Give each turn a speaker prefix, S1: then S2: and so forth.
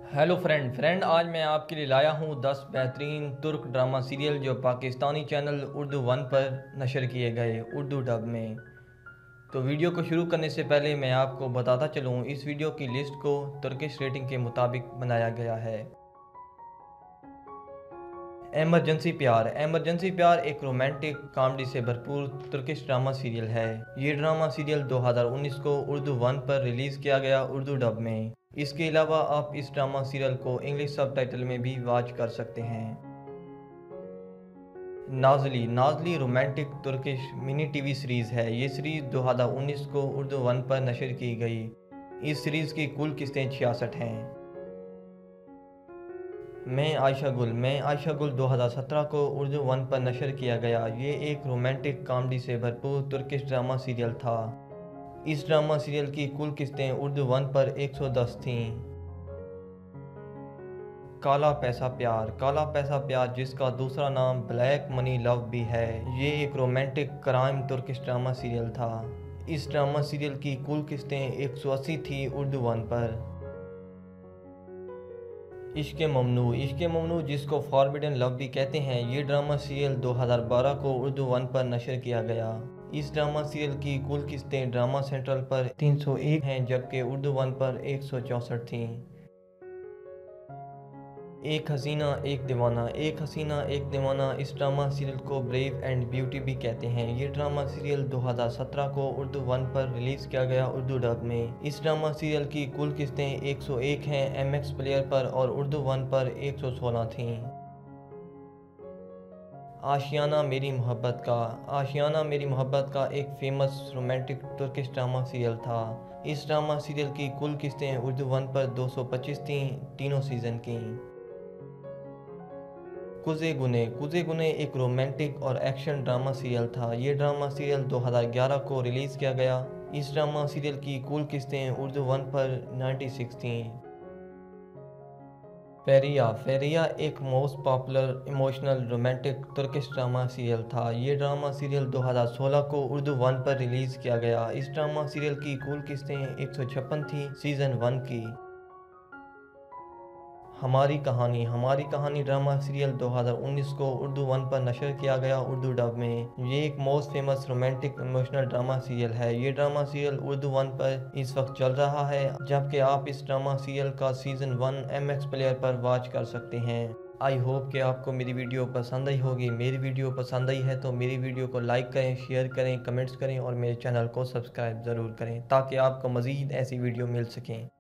S1: Hello friend आज मैं आपके लिए लाया हूँ 10 बेहतरीन तुर्क ड्रामा सीरियल जो पाकिस्तानी चैनल उर्दू वन पर नशर किए गए उर्दू डब में। तो वीडियो को शुरू करने से पहले मैं आपको बताता चलूँ, इस वीडियो की लिस्ट को तुर्किश रेटिंग के मुताबिक बनाया गया है। एमरजेंसी प्यार एक रोमांटिक कॉमेडी से भरपूर तुर्किश ड्रामा सीरियल है। ये ड्रामा सीरियल 2019 को उर्दू वन पर रिलीज़ किया गया उर्दू डब में। इसके अलावा आप इस ड्रामा सीरियल को इंग्लिश सबटाइटल में भी वॉच कर सकते हैं। Nazli romantic Turkish mini TV series है। ये सीरीज़ 2019 को उर्दू वन पर नशर की गई। इस सीरीज़ की कुल किस्तें 66 हैं। मैं आयशा गुल 2017 को उर्दू वन पर नशर किया गया। ये एक रोमांटिक कॉमेडी से भरपूर तुर्किश ड्रामा सीरियल था। इस ड्रामा सीरियल की कुल किस्तें उर्दू वन पर 110 थीं। काला पैसा प्यार जिसका दूसरा नाम ब्लैक मनी लव भी है, ये एक romantic crime Turkish drama serial था। इस ड्रामा सीरियल की कुल किस्तें 180 थी उर्दू वन पर। इश्क ममनू जिसको फॉरबिडन लव भी कहते हैं, ये ड्रामा सीरियल 2012 को उर्दू वन पर नशर किया गया। इस ड्रामा सीरियल की कुल किस्तें ड्रामा सेंट्रल पर 301 हैं, जबकि उर्दू वन पर 164 थीं। एक हसीना एक दीवाना इस ड्रामा सीरियल को ब्रेव एंड ब्यूटी भी कहते हैं। ये ड्रामा सीरियल 2017 को उर्दू वन पर रिलीज़ किया गया उर्दू डब में। इस ड्रामा सीरियल की कुल किस्तें 101 हैं एमएक्स प्लेयर पर और उर्दू वन पर 116 थीं। आशियाना मेरी मोहब्बत का एक famous romantic Turkish drama serial था। इस ड्रामा सीरियल की कुल किस्तें उर्दू वन पर 225 थीं, तीनों सीज़न की। कुज़े गुने एक रोमांटिक और एक्शन ड्रामा सीरियल था। ये ड्रामा सीरियल 2011 को रिलीज़ किया गया। इस ड्रामा सीरियल की कुल किस्तें उर्दू वन पर 96 थीं। फेरिया एक most popular emotional romantic Turkish drama serial था। ये ड्रामा सीरियल 2016 को उर्दू वन पर रिलीज़ किया गया। इस ड्रामा सीरियल की कुल किस्तें 156 थी सीज़न 1 की। हमारी कहानी ड्रामा सीरियल 2019 को उर्दू वन पर नशर किया गया उर्दू डब में। ये एक most famous romantic emotional drama serial है। ये ड्रामा सीरियल उर्दू वन पर इस वक्त चल रहा है, जबकि आप इस ड्रामा सीरियल का सीज़न 1 एमएक्स प्लेयर पर वॉच कर सकते हैं। आई होप कि आपको मेरी वीडियो पसंद आई होगी। मेरी वीडियो पसंद आई है तो मेरी वीडियो को लाइक करें, शेयर करें, कमेंट्स करें और मेरे चैनल को सब्सक्राइब ज़रूर करें ताकि आपको मज़ीद ऐसी वीडियो मिल सकें।